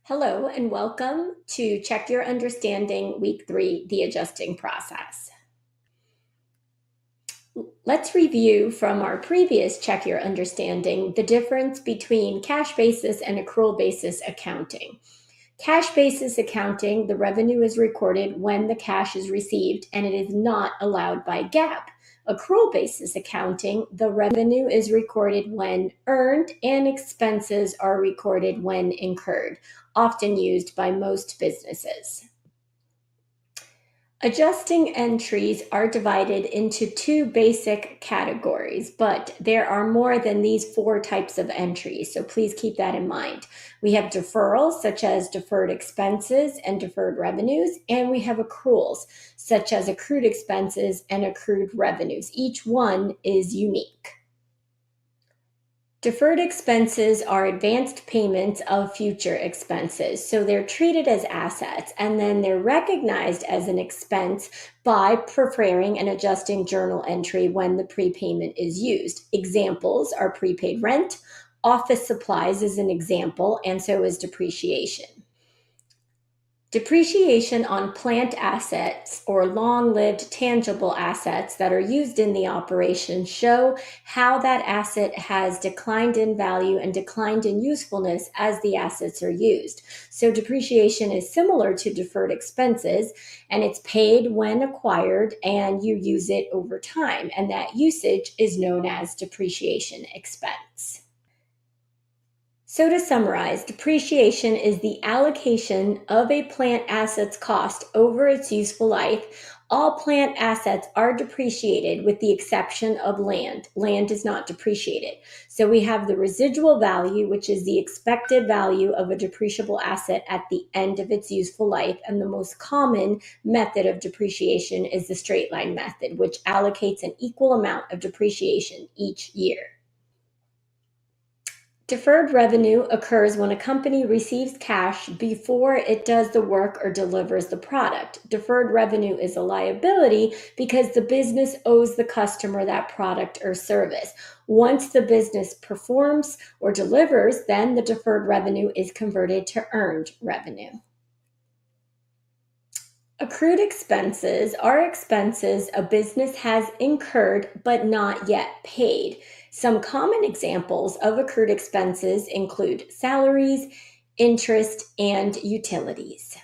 Hello and welcome to Check Your Understanding Week 3, the adjusting process. Let's review from our previous Check Your Understanding the difference between cash basis and accrual basis accounting. Cash basis accounting, the revenue is recorded when the cash is received and it is not allowed by GAAP. Accrual basis accounting, the revenue is recorded when earned and expenses are recorded when incurred, often used by most businesses. Adjusting entries are divided into two basic categories, but there are more than these four types of entries, so please keep that in mind. We have deferrals, such as deferred expenses and deferred revenues, and we have accruals, such as accrued expenses and accrued revenues. Each one is unique. Deferred expenses are advanced payments of future expenses. So they're treated as assets and then they're recognized as an expense by preparing an adjusting journal entry when the prepayment is used. Examples are prepaid rent, office supplies is an example, and so is depreciation. Depreciation on plant assets or long-lived tangible assets that are used in the operation show how that asset has declined in value and declined in usefulness as the assets are used. So depreciation is similar to deferred expenses, and it's paid when acquired and you use it over time, and that usage is known as depreciation expense. So to summarize, depreciation is the allocation of a plant asset's cost over its useful life. All plant assets are depreciated with the exception of land. Land is not depreciated. So we have the residual value, which is the expected value of a depreciable asset at the end of its useful life. And the most common method of depreciation is the straight line method, which allocates an equal amount of depreciation each year. Deferred revenue occurs when a company receives cash before it does the work or delivers the product. Deferred revenue is a liability because the business owes the customer that product or service. Once the business performs or delivers, then the deferred revenue is converted to earned revenue. Accrued expenses are expenses a business has incurred but not yet paid. Some common examples of accrued expenses include salaries, interest, and utilities.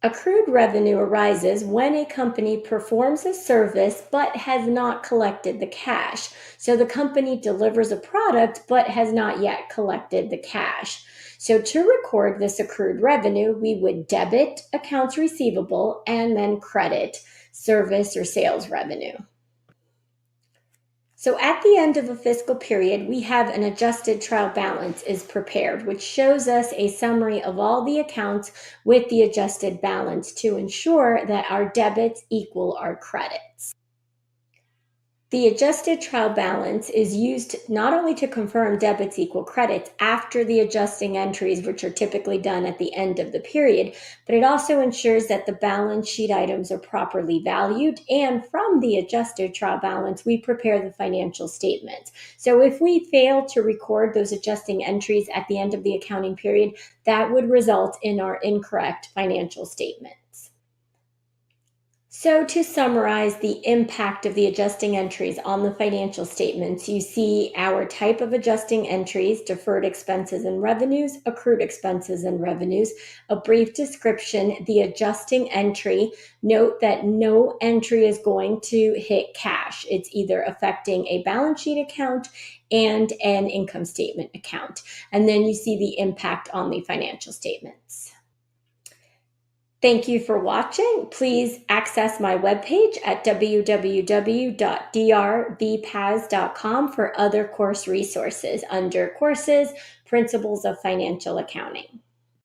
Accrued revenue arises when a company performs a service but has not collected the cash. So the company delivers a product but has not yet collected the cash. So to record this accrued revenue, we would debit accounts receivable and then credit service or sales revenue. So at the end of a fiscal period, we have an adjusted trial balance is prepared, which shows us a summary of all the accounts with the adjusted balance to ensure that our debits equal our credits. The adjusted trial balance is used not only to confirm debits equal credits after the adjusting entries, which are typically done at the end of the period, but it also ensures that the balance sheet items are properly valued. And from the adjusted trial balance, we prepare the financial statements. So if we fail to record those adjusting entries at the end of the accounting period, that would result in our incorrect financial statements. So to summarize the impact of the adjusting entries on the financial statements, you see our type of adjusting entries, deferred expenses and revenues, accrued expenses and revenues, a brief description, the adjusting entry. Note that no entry is going to hit cash. It's either affecting a balance sheet account and an income statement account. And then you see the impact on the financial statements. Thank you for watching. Please access my webpage at www.drbpaz.com for other course resources under Courses, Principles of Financial Accounting.